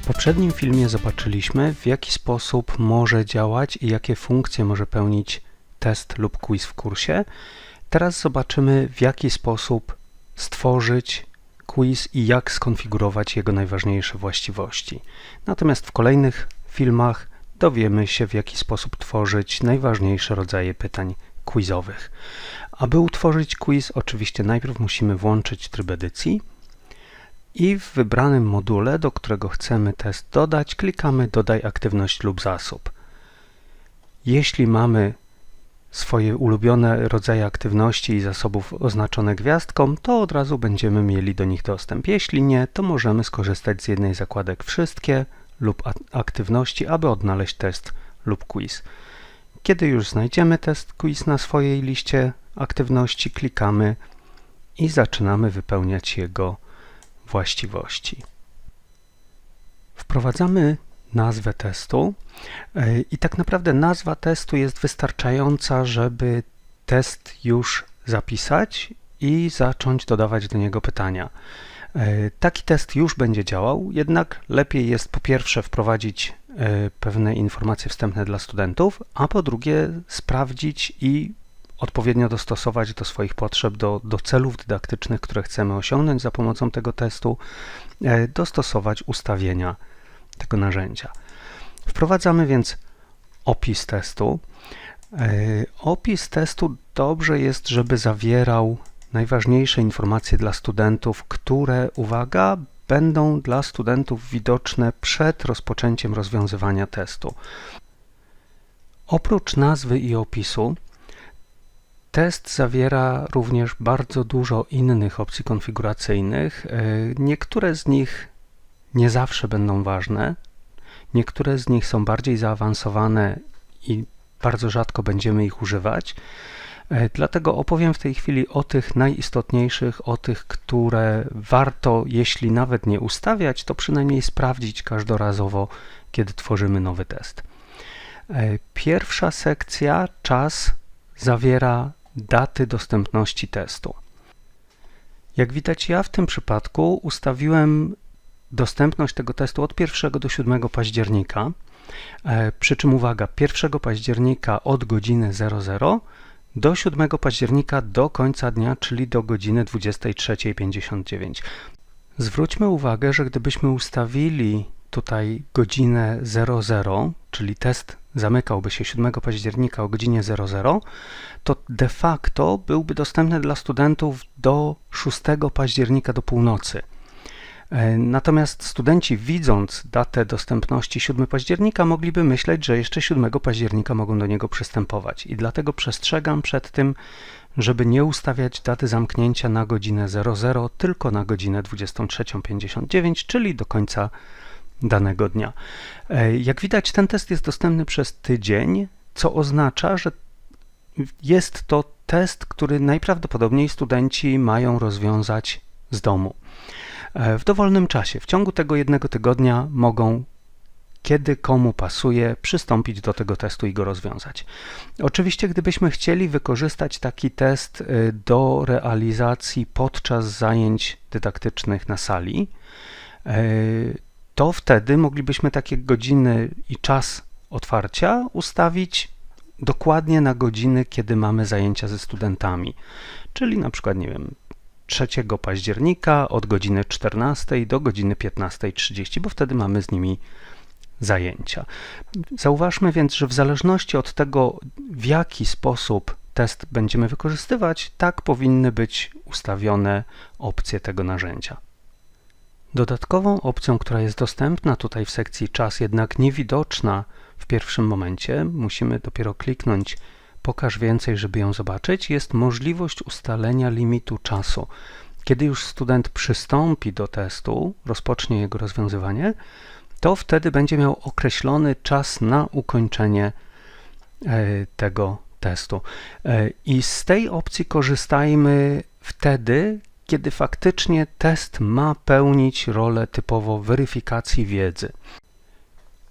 W poprzednim filmie zobaczyliśmy, w jaki sposób może działać i jakie funkcje może pełnić test lub quiz w kursie. Teraz zobaczymy, w jaki sposób stworzyć quiz i jak skonfigurować jego najważniejsze właściwości. Natomiast w kolejnych filmach dowiemy się, w jaki sposób tworzyć najważniejsze rodzaje pytań quizowych. Aby utworzyć quiz, oczywiście najpierw musimy włączyć tryb edycji i w wybranym module, do którego chcemy test dodać, klikamy Dodaj aktywność lub zasób. Jeśli mamy swoje ulubione rodzaje aktywności i zasobów oznaczone gwiazdką, to od razu będziemy mieli do nich dostęp. Jeśli nie, to możemy skorzystać z jednej z zakładek Wszystkie lub Aktywności, aby odnaleźć test lub quiz. Kiedy już znajdziemy test quiz na swojej liście aktywności, klikamy i zaczynamy wypełniać jego właściwości. Wprowadzamy nazwę testu i tak naprawdę nazwa testu jest wystarczająca, żeby test już zapisać i zacząć dodawać do niego pytania. Taki test już będzie działał, jednak lepiej jest po pierwsze wprowadzić pewne informacje wstępne dla studentów, a po drugie sprawdzić i odpowiednio dostosować do swoich potrzeb, do celów dydaktycznych, które chcemy osiągnąć za pomocą tego testu, dostosować ustawienia tego narzędzia. Wprowadzamy więc opis testu. Opis testu dobrze jest, żeby zawierał najważniejsze informacje dla studentów, które, uwaga, będą dla studentów widoczne przed rozpoczęciem rozwiązywania testu. Oprócz nazwy i opisu, test zawiera również bardzo dużo innych opcji konfiguracyjnych. Niektóre z nich nie zawsze będą ważne, niektóre z nich są bardziej zaawansowane i bardzo rzadko będziemy ich używać. Dlatego opowiem w tej chwili o tych najistotniejszych, o tych, które warto, jeśli nawet nie ustawiać, to przynajmniej sprawdzić każdorazowo, kiedy tworzymy nowy test. Pierwsza sekcja, czas, zawiera daty dostępności testu. Jak widać, ja w tym przypadku ustawiłem dostępność tego testu od 1 do 7 października, przy czym uwaga, 1 października od godziny 00 do 7 października do końca dnia, czyli do godziny 23:59. Zwróćmy uwagę, że gdybyśmy ustawili tutaj godzinę 00, czyli test zamykałby się 7 października o godzinie 00, to de facto byłby dostępny dla studentów do 6 października do północy. Natomiast studenci, widząc datę dostępności 7 października, mogliby myśleć, że jeszcze 7 października mogą do niego przystępować. I dlatego przestrzegam przed tym, żeby nie ustawiać daty zamknięcia na godzinę 00, tylko na godzinę 23:59, czyli do końca danego dnia. Jak widać, ten test jest dostępny przez tydzień, co oznacza, że jest to test, który najprawdopodobniej studenci mają rozwiązać z domu. W dowolnym czasie, w ciągu tego jednego tygodnia mogą, kiedy komu pasuje, przystąpić do tego testu i go rozwiązać. Oczywiście, gdybyśmy chcieli wykorzystać taki test do realizacji podczas zajęć dydaktycznych na sali, to wtedy moglibyśmy takie godziny i czas otwarcia ustawić dokładnie na godziny, kiedy mamy zajęcia ze studentami, czyli na przykład, nie wiem, 3 października od godziny 14 do godziny 15:30, bo wtedy mamy z nimi zajęcia. Zauważmy więc, że w zależności od tego, w jaki sposób test będziemy wykorzystywać, tak powinny być ustawione opcje tego narzędzia. Dodatkową opcją, która jest dostępna tutaj w sekcji czas, jednak niewidoczna w pierwszym momencie, musimy dopiero kliknąć Pokaż więcej, żeby ją zobaczyć, jest możliwość ustalenia limitu czasu. Kiedy już student przystąpi do testu, rozpocznie jego rozwiązywanie, to wtedy będzie miał określony czas na ukończenie tego testu. I z tej opcji korzystajmy wtedy, kiedy faktycznie test ma pełnić rolę typowo weryfikacji wiedzy.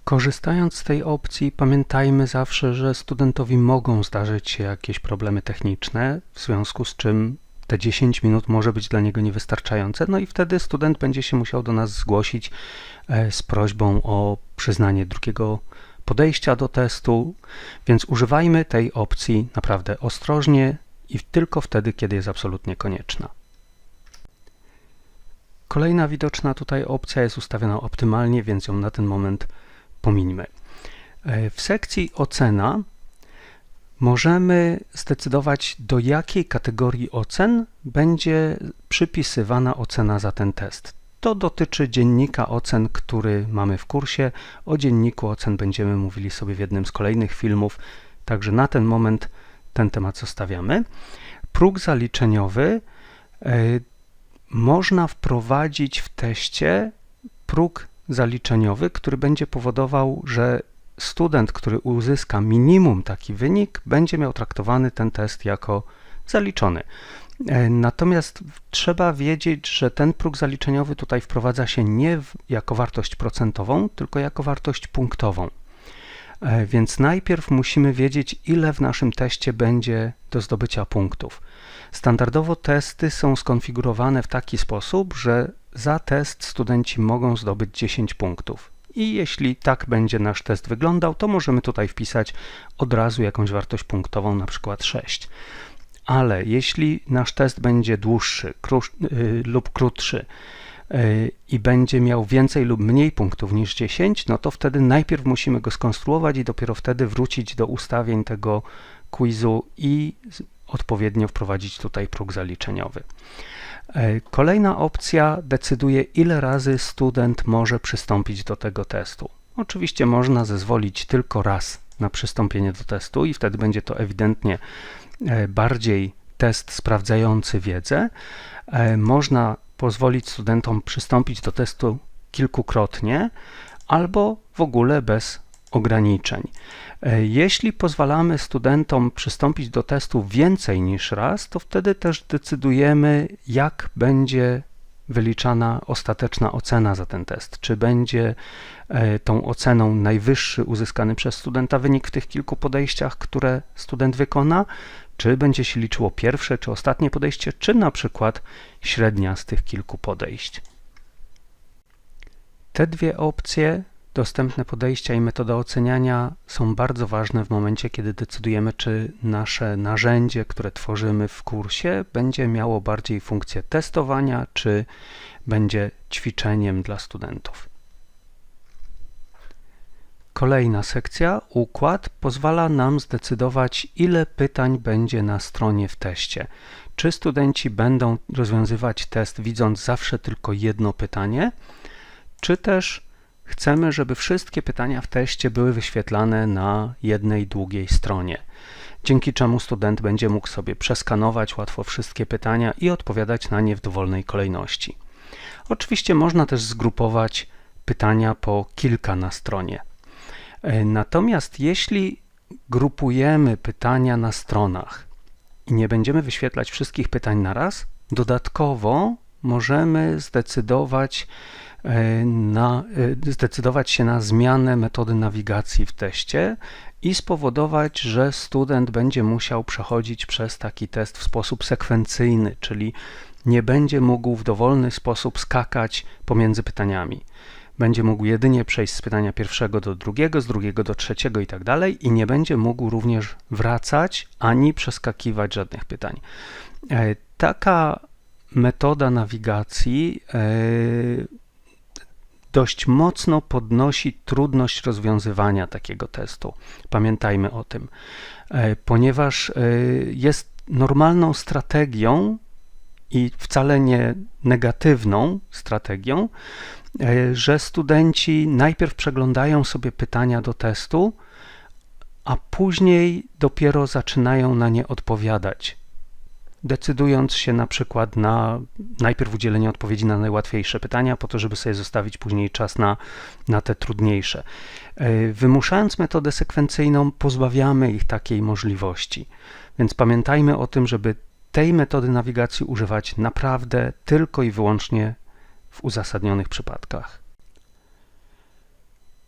Korzystając z tej opcji, pamiętajmy zawsze, że studentowi mogą zdarzyć się jakieś problemy techniczne, w związku z czym te 10 minut może być dla niego niewystarczające, no i wtedy student będzie się musiał do nas zgłosić z prośbą o przyznanie drugiego podejścia do testu, więc używajmy tej opcji naprawdę ostrożnie i tylko wtedy, kiedy jest absolutnie konieczna. Kolejna widoczna tutaj opcja jest ustawiona optymalnie, więc ją na ten moment pomińmy. W sekcji ocena możemy zdecydować, do jakiej kategorii ocen będzie przypisywana ocena za ten test. To dotyczy dziennika ocen, który mamy w kursie. O dzienniku ocen będziemy mówili sobie w jednym z kolejnych filmów, także na ten moment ten temat zostawiamy. Próg zaliczeniowy można wprowadzić w teście próg zaliczeniowy, który będzie powodował, że student, który uzyska minimum taki wynik, będzie miał traktowany ten test jako zaliczony. Natomiast trzeba wiedzieć, że ten próg zaliczeniowy tutaj wprowadza się nie jako wartość procentową, tylko jako wartość punktową. Więc najpierw musimy wiedzieć, ile w naszym teście będzie do zdobycia punktów. Standardowo testy są skonfigurowane w taki sposób, że za test studenci mogą zdobyć 10 punktów. I jeśli tak będzie nasz test wyglądał, to możemy tutaj wpisać od razu jakąś wartość punktową, na przykład 6. Ale jeśli nasz test będzie dłuższy lub krótszy i będzie miał więcej lub mniej punktów niż 10, no to wtedy najpierw musimy go skonstruować i dopiero wtedy wrócić do ustawień tego quizu i odpowiednio wprowadzić tutaj próg zaliczeniowy. Kolejna opcja decyduje, ile razy student może przystąpić do tego testu. Oczywiście można zezwolić tylko raz na przystąpienie do testu i wtedy będzie to ewidentnie bardziej test sprawdzający wiedzę. Można pozwolić studentom przystąpić do testu kilkukrotnie albo w ogóle bez ograniczeń. Jeśli pozwalamy studentom przystąpić do testu więcej niż raz, to wtedy też decydujemy, jak będzie wyliczana ostateczna ocena za ten test. Czy będzie tą oceną najwyższy uzyskany przez studenta wynik w tych kilku podejściach, które student wykona, czy będzie się liczyło pierwsze czy ostatnie podejście, czy na przykład średnia z tych kilku podejść. Te dwie opcje, dostępne podejścia i metoda oceniania, są bardzo ważne w momencie, kiedy decydujemy, czy nasze narzędzie, które tworzymy w kursie, będzie miało bardziej funkcję testowania, czy będzie ćwiczeniem dla studentów. Kolejna sekcja, układ, pozwala nam zdecydować, ile pytań będzie na stronie w teście. Czy studenci będą rozwiązywać test, widząc zawsze tylko jedno pytanie, czy też chcemy, żeby wszystkie pytania w teście były wyświetlane na jednej długiej stronie, dzięki czemu student będzie mógł sobie przeskanować łatwo wszystkie pytania i odpowiadać na nie w dowolnej kolejności. Oczywiście można też zgrupować pytania po kilka na stronie. Natomiast jeśli grupujemy pytania na stronach i nie będziemy wyświetlać wszystkich pytań na raz, dodatkowo możemy zdecydować się na zmianę metody nawigacji w teście i spowodować, że student będzie musiał przechodzić przez taki test w sposób sekwencyjny, czyli nie będzie mógł w dowolny sposób skakać pomiędzy pytaniami. Będzie mógł jedynie przejść z pytania pierwszego do drugiego, z drugiego do trzeciego i tak dalej i nie będzie mógł również wracać ani przeskakiwać żadnych pytań. Taka metoda nawigacji dość mocno podnosi trudność rozwiązywania takiego testu. Pamiętajmy o tym, ponieważ jest normalną strategią i wcale nie negatywną strategią, że studenci najpierw przeglądają sobie pytania do testu, a później dopiero zaczynają na nie odpowiadać, decydując się na przykład na najpierw udzielenie odpowiedzi na najłatwiejsze pytania, po to, żeby sobie zostawić później czas na te trudniejsze. Wymuszając metodę sekwencyjną, pozbawiamy ich takiej możliwości. Więc pamiętajmy o tym, żeby tej metody nawigacji używać naprawdę tylko i wyłącznie w uzasadnionych przypadkach.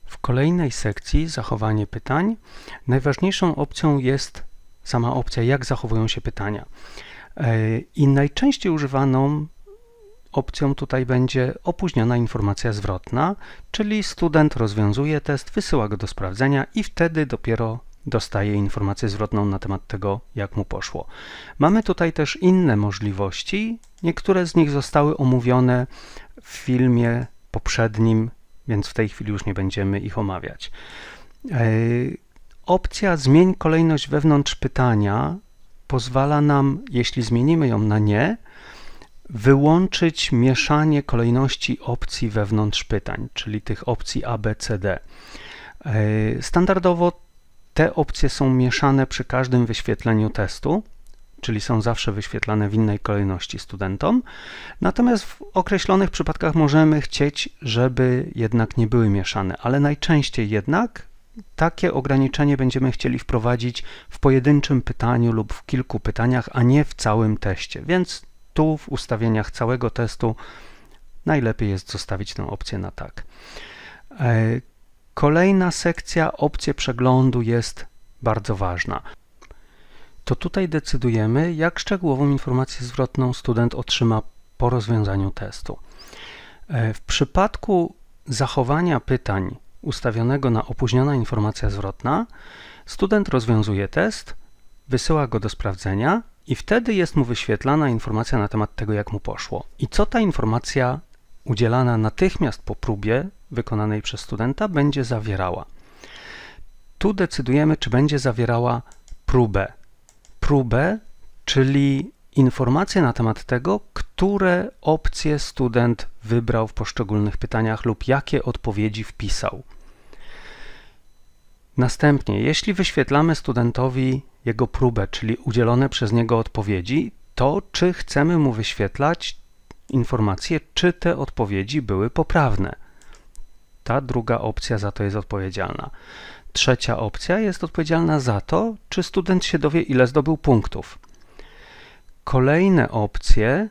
W kolejnej sekcji, zachowanie pytań, najważniejszą opcją jest sama opcja, jak zachowują się pytania. I najczęściej używaną opcją tutaj będzie opóźniona informacja zwrotna, czyli student rozwiązuje test, wysyła go do sprawdzenia i wtedy dopiero dostaje informację zwrotną na temat tego, jak mu poszło. Mamy tutaj też inne możliwości. Niektóre z nich zostały omówione w filmie poprzednim, więc w tej chwili już nie będziemy ich omawiać. Opcja zmień kolejność wewnątrz pytania pozwala nam, jeśli zmienimy ją na nie, wyłączyć mieszanie kolejności opcji wewnątrz pytań, czyli tych opcji A, B, C, D. Standardowo te opcje są mieszane przy każdym wyświetleniu testu, czyli są zawsze wyświetlane w innej kolejności studentom. Natomiast w określonych przypadkach możemy chcieć, żeby jednak nie były mieszane, ale najczęściej jednak takie ograniczenie będziemy chcieli wprowadzić w pojedynczym pytaniu lub w kilku pytaniach, a nie w całym teście. Więc tu w ustawieniach całego testu najlepiej jest zostawić tę opcję na tak. Kolejna sekcja, opcje przeglądu, jest bardzo ważna. To tutaj decydujemy, jak szczegółową informację zwrotną student otrzyma po rozwiązaniu testu. W przypadku zachowania pytań ustawionego na opóźniona informacja zwrotna, student rozwiązuje test, wysyła go do sprawdzenia i wtedy jest mu wyświetlana informacja na temat tego, jak mu poszło. I co ta informacja udzielana natychmiast po próbie wykonanej przez studenta będzie zawierała. Tu decydujemy, czy będzie zawierała próbę. Próbę, czyli informacje na temat tego, które opcje student wybrał w poszczególnych pytaniach lub jakie odpowiedzi wpisał. Następnie, jeśli wyświetlamy studentowi jego próbę, czyli udzielone przez niego odpowiedzi, to czy chcemy mu wyświetlać informację, czy te odpowiedzi były poprawne. Ta druga opcja za to jest odpowiedzialna. Trzecia opcja jest odpowiedzialna za to, czy student się dowie, ile zdobył punktów. Kolejne opcje,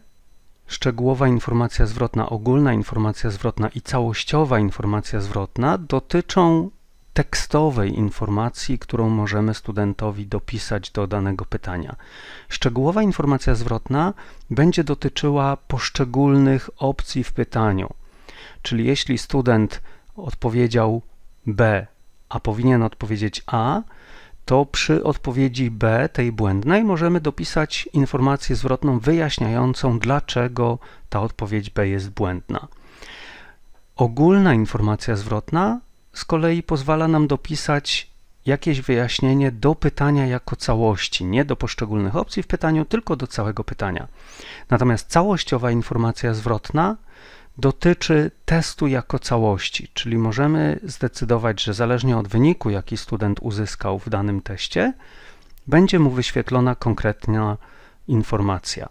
szczegółowa informacja zwrotna, ogólna informacja zwrotna i całościowa informacja zwrotna, dotyczą tekstowej informacji, którą możemy studentowi dopisać do danego pytania. Szczegółowa informacja zwrotna będzie dotyczyła poszczególnych opcji w pytaniu. Czyli jeśli student odpowiedział B, a powinien odpowiedzieć A, to przy odpowiedzi B, tej błędnej, możemy dopisać informację zwrotną wyjaśniającą, dlaczego ta odpowiedź B jest błędna. Ogólna informacja zwrotna z kolei pozwala nam dopisać jakieś wyjaśnienie do pytania jako całości, nie do poszczególnych opcji w pytaniu, tylko do całego pytania. Natomiast całościowa informacja zwrotna dotyczy testu jako całości, czyli możemy zdecydować, że zależnie od wyniku, jaki student uzyskał w danym teście, będzie mu wyświetlona konkretna informacja.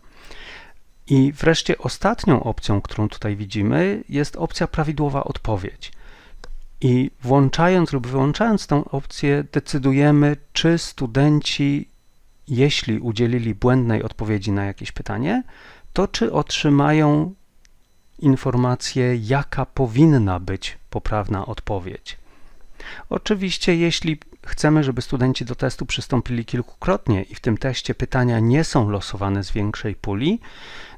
I wreszcie ostatnią opcją, którą tutaj widzimy, jest opcja prawidłowa odpowiedź. I włączając lub wyłączając tę opcję, decydujemy, czy studenci, jeśli udzielili błędnej odpowiedzi na jakieś pytanie, to czy otrzymają informację, jaka powinna być poprawna odpowiedź. Oczywiście, jeśli chcemy, żeby studenci do testu przystąpili kilkukrotnie i w tym teście pytania nie są losowane z większej puli,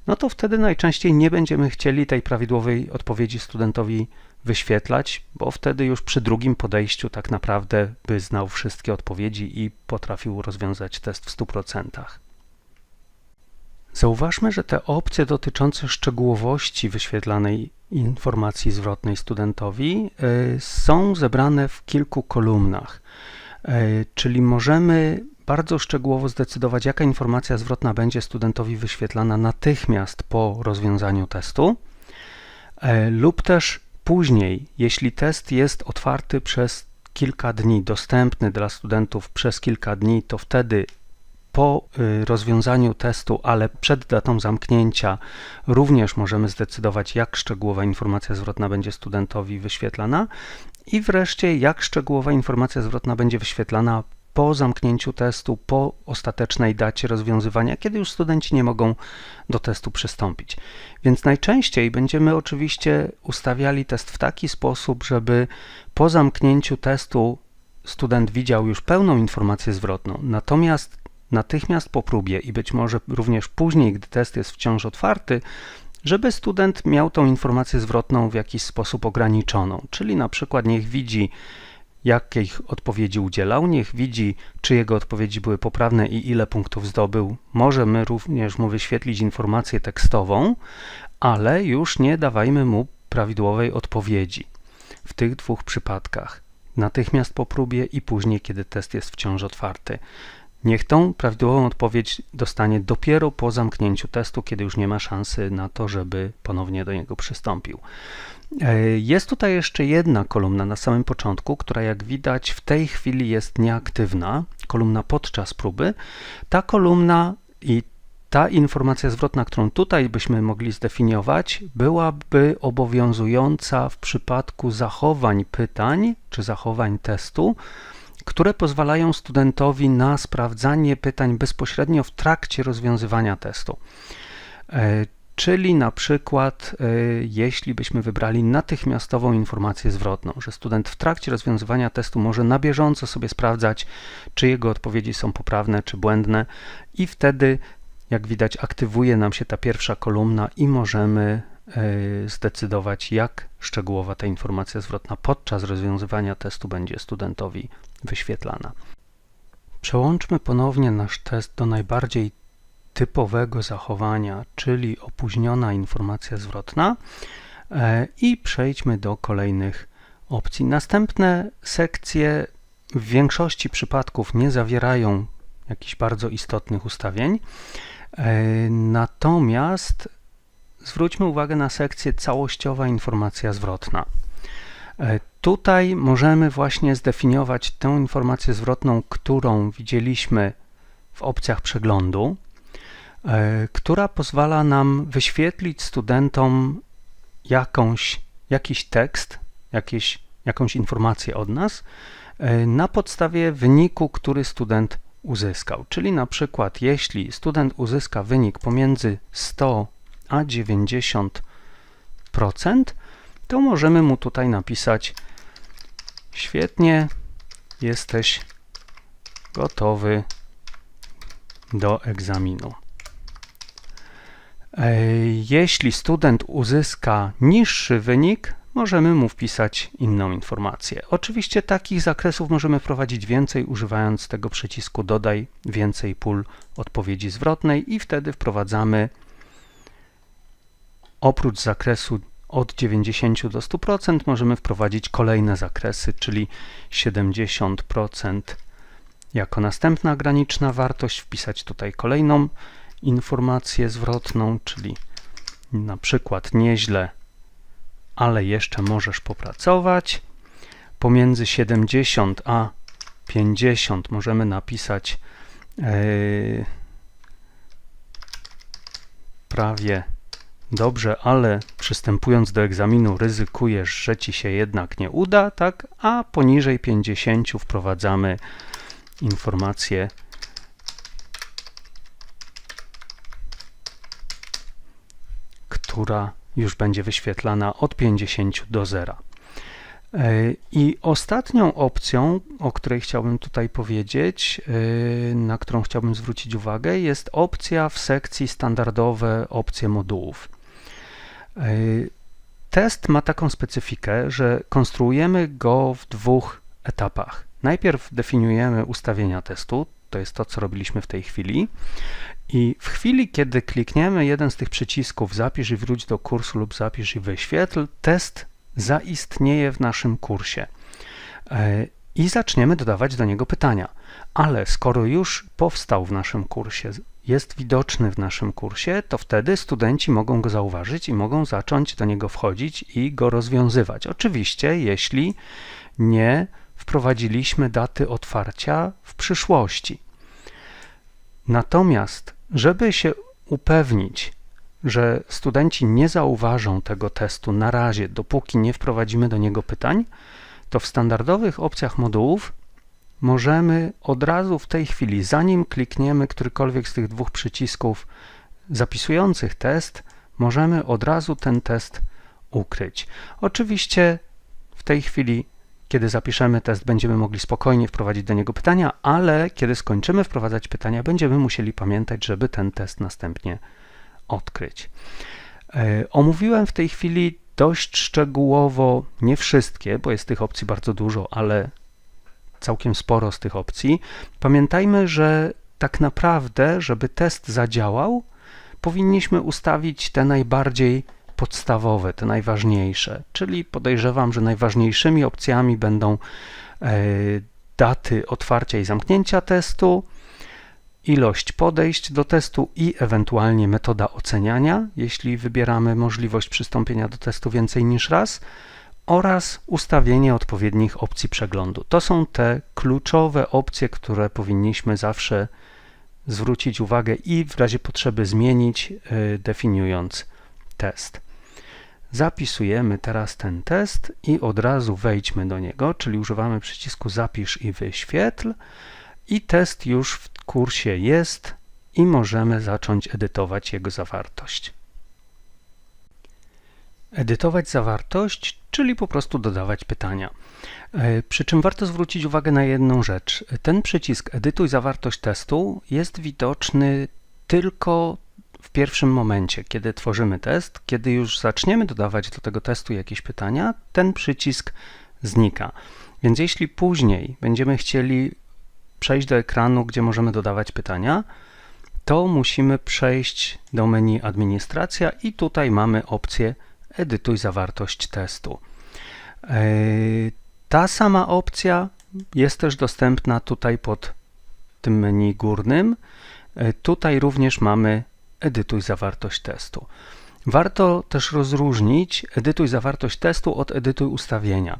no to wtedy najczęściej nie będziemy chcieli tej prawidłowej odpowiedzi studentowi wyświetlać, bo wtedy już przy drugim podejściu tak naprawdę by znał wszystkie odpowiedzi i potrafił rozwiązać test w 100%. Zauważmy, że te opcje dotyczące szczegółowości wyświetlanej informacji zwrotnej studentowi są zebrane w kilku kolumnach, czyli możemy bardzo szczegółowo zdecydować, jaka informacja zwrotna będzie studentowi wyświetlana natychmiast po rozwiązaniu testu, lub też później, jeśli test jest otwarty przez kilka dni, dostępny dla studentów przez kilka dni, to wtedy po rozwiązaniu testu, ale przed datą zamknięcia, również możemy zdecydować, jak szczegółowa informacja zwrotna będzie studentowi wyświetlana i wreszcie, jak szczegółowa informacja zwrotna będzie wyświetlana po zamknięciu testu, po ostatecznej dacie rozwiązywania, kiedy już studenci nie mogą do testu przystąpić. Więc najczęściej będziemy oczywiście ustawiali test w taki sposób, żeby po zamknięciu testu student widział już pełną informację zwrotną, natomiast natychmiast po próbie i być może również później, gdy test jest wciąż otwarty, żeby student miał tą informację zwrotną w jakiś sposób ograniczoną, czyli na przykład niech widzi, jakich odpowiedzi udzielał, niech widzi, czy jego odpowiedzi były poprawne i ile punktów zdobył. Możemy również mu wyświetlić informację tekstową, ale już nie dawajmy mu prawidłowej odpowiedzi w tych dwóch przypadkach. Natychmiast po próbie i później, kiedy test jest wciąż otwarty. Niech tą prawidłową odpowiedź dostanie dopiero po zamknięciu testu, kiedy już nie ma szansy na to, żeby ponownie do niego przystąpił. Jest tutaj jeszcze jedna kolumna na samym początku, która jak widać w tej chwili jest nieaktywna, kolumna podczas próby. Ta kolumna i ta informacja zwrotna, którą tutaj byśmy mogli zdefiniować, byłaby obowiązująca w przypadku zachowań pytań czy zachowań testu, które pozwalają studentowi na sprawdzanie pytań bezpośrednio w trakcie rozwiązywania testu. Czyli na przykład, jeśli byśmy wybrali natychmiastową informację zwrotną, że student w trakcie rozwiązywania testu może na bieżąco sobie sprawdzać, czy jego odpowiedzi są poprawne, czy błędne i wtedy, jak widać, aktywuje nam się ta pierwsza kolumna i możemy zdecydować, jak szczegółowa ta informacja zwrotna podczas rozwiązywania testu będzie studentowi wyświetlana. Przełączmy ponownie nasz test do najbardziej typowego zachowania, czyli opóźniona informacja zwrotna i przejdźmy do kolejnych opcji. Następne sekcje w większości przypadków nie zawierają jakichś bardzo istotnych ustawień, natomiast zwróćmy uwagę na sekcję całościowa informacja zwrotna. Tutaj możemy właśnie zdefiniować tę informację zwrotną, którą widzieliśmy w opcjach przeglądu, która pozwala nam wyświetlić studentom jakiś tekst, jakąś informację od nas na podstawie wyniku, który student uzyskał. Czyli na przykład, jeśli student uzyska wynik pomiędzy 100 a 90%, to możemy mu tutaj napisać: świetnie, jesteś gotowy do egzaminu. Jeśli student uzyska niższy wynik, możemy mu wpisać inną informację. Oczywiście takich zakresów możemy wprowadzić więcej, używając tego przycisku dodaj więcej pól odpowiedzi zwrotnej i wtedy wprowadzamy oprócz zakresu od 90 do 100% możemy wprowadzić kolejne zakresy, czyli 70% jako następna graniczna wartość, wpisać tutaj kolejną informację zwrotną, czyli na przykład nieźle, ale jeszcze możesz popracować. Pomiędzy 70 a 50 możemy napisać prawie dobrze, ale przystępując do egzaminu ryzykujesz, że ci się jednak nie uda, tak? A poniżej 50 wprowadzamy informację która już będzie wyświetlana od 50 do 0. I ostatnią opcją, o której chciałbym tutaj powiedzieć, na którą chciałbym zwrócić uwagę, jest opcja w sekcji standardowe opcje modułów. Test ma taką specyfikę, że konstruujemy go w dwóch etapach. Najpierw definiujemy ustawienia testu, to jest to, co robiliśmy w tej chwili. I w chwili, kiedy klikniemy jeden z tych przycisków zapisz i wróć do kursu lub zapisz i wyświetl, test zaistnieje w naszym kursie i zaczniemy dodawać do niego pytania. Ale skoro już powstał w naszym kursie, jest widoczny w naszym kursie, to wtedy studenci mogą go zauważyć i mogą zacząć do niego wchodzić i go rozwiązywać. Oczywiście, jeśli nie wprowadziliśmy daty otwarcia w przyszłości. Natomiast, żeby się upewnić, że studenci nie zauważą tego testu na razie, dopóki nie wprowadzimy do niego pytań, to w standardowych opcjach modułów możemy od razu w tej chwili, zanim klikniemy którykolwiek z tych dwóch przycisków zapisujących test, możemy od razu ten test ukryć. Oczywiście w tej chwili, kiedy zapiszemy test, będziemy mogli spokojnie wprowadzić do niego pytania, ale kiedy skończymy wprowadzać pytania, będziemy musieli pamiętać, żeby ten test następnie odkryć. Omówiłem w tej chwili dość szczegółowo, nie wszystkie, bo jest tych opcji bardzo dużo, ale całkiem sporo z tych opcji. Pamiętajmy, że tak naprawdę, żeby test zadziałał, powinniśmy ustawić te najbardziej podstawowe, te najważniejsze, czyli podejrzewam, że najważniejszymi opcjami będą daty otwarcia i zamknięcia testu, ilość podejść do testu i ewentualnie metoda oceniania, jeśli wybieramy możliwość przystąpienia do testu więcej niż raz, oraz ustawienie odpowiednich opcji przeglądu. To są te kluczowe opcje, które powinniśmy zawsze zwrócić uwagę i w razie potrzeby zmienić, definiując test. Zapisujemy teraz ten test i od razu wejdźmy do niego, czyli używamy przycisku Zapisz i wyświetl i test już w kursie jest i możemy zacząć edytować jego zawartość. Edytować zawartość, czyli po prostu dodawać pytania. Przy czym warto zwrócić uwagę na jedną rzecz. Ten przycisk Edytuj zawartość testu jest widoczny tylko w pierwszym momencie, kiedy tworzymy test. Kiedy już zaczniemy dodawać do tego testu jakieś pytania, ten przycisk znika. Więc jeśli później będziemy chcieli przejść do ekranu, gdzie możemy dodawać pytania, to musimy przejść do menu Administracja i tutaj mamy opcję Edytuj zawartość testu. Ta sama opcja jest też dostępna tutaj pod tym menu górnym. Tutaj również mamy Edytuj zawartość testu. Warto też rozróżnić Edytuj zawartość testu od Edytuj ustawienia.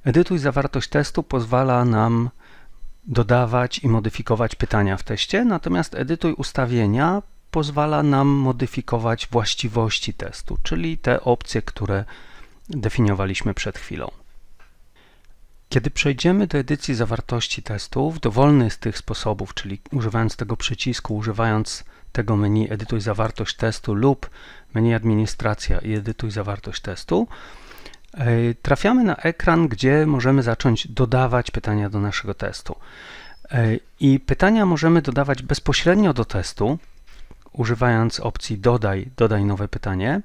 Edytuj zawartość testu pozwala nam dodawać i modyfikować pytania w teście, natomiast Edytuj ustawienia pozwala nam modyfikować właściwości testu, czyli te opcje, które definiowaliśmy przed chwilą. Kiedy przejdziemy do edycji zawartości testu w dowolny z tych sposobów, czyli używając tego przycisku, używając tego menu Edytuj zawartość testu lub menu Administracja i Edytuj zawartość testu, trafiamy na ekran, gdzie możemy zacząć dodawać pytania do naszego testu. I pytania możemy dodawać bezpośrednio do testu, używając opcji dodaj nowe pytanie,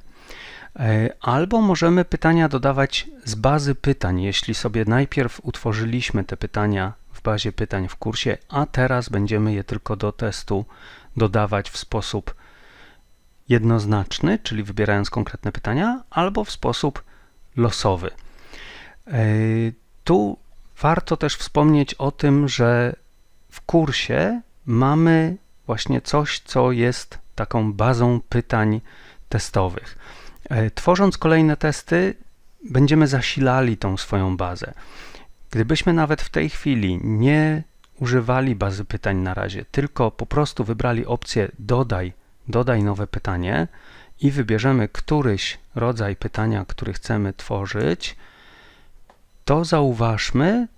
albo możemy pytania dodawać z bazy pytań, jeśli sobie najpierw utworzyliśmy te pytania w bazie pytań w kursie, a teraz będziemy je tylko do testu dodawać w sposób jednoznaczny, czyli wybierając konkretne pytania, albo w sposób losowy. Tu warto też wspomnieć o tym, że w kursie mamy właśnie coś, co jest taką bazą pytań testowych. Tworząc kolejne testy, będziemy zasilali tą swoją bazę. Gdybyśmy nawet w tej chwili nie używali bazy pytań na razie, tylko po prostu wybrali opcję dodaj nowe pytanie i wybierzemy któryś rodzaj pytania, który chcemy tworzyć, to zauważmy,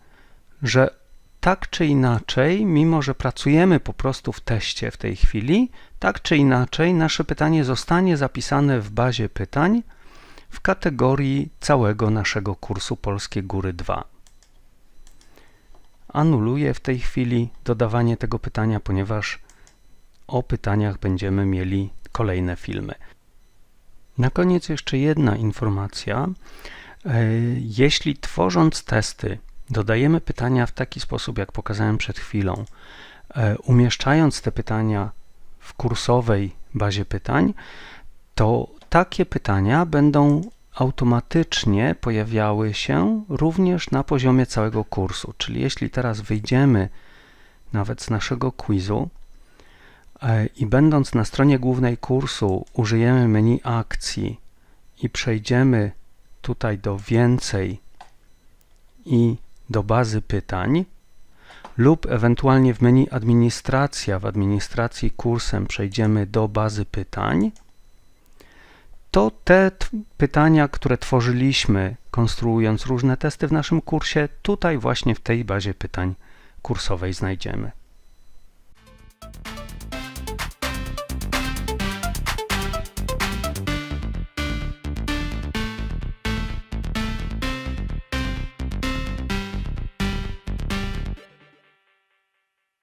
że tak czy inaczej, mimo że pracujemy po prostu w teście w tej chwili, tak czy inaczej nasze pytanie zostanie zapisane w bazie pytań w kategorii całego naszego kursu Polskie Góry 2. Anuluję w tej chwili dodawanie tego pytania, ponieważ o pytaniach będziemy mieli kolejne filmy. Na koniec jeszcze jedna informacja. Jeśli tworząc testy dodajemy pytania w taki sposób, jak pokazałem przed chwilą, umieszczając te pytania w kursowej bazie pytań, to takie pytania będą automatycznie pojawiały się również na poziomie całego kursu. Czyli jeśli teraz wyjdziemy nawet z naszego quizu i będąc na stronie głównej kursu użyjemy menu akcji i przejdziemy tutaj do więcej i do bazy pytań lub ewentualnie w menu administracja, w administracji kursem przejdziemy do bazy pytań, to te pytania, które tworzyliśmy konstruując różne testy w naszym kursie, tutaj właśnie w tej bazie pytań kursowej znajdziemy.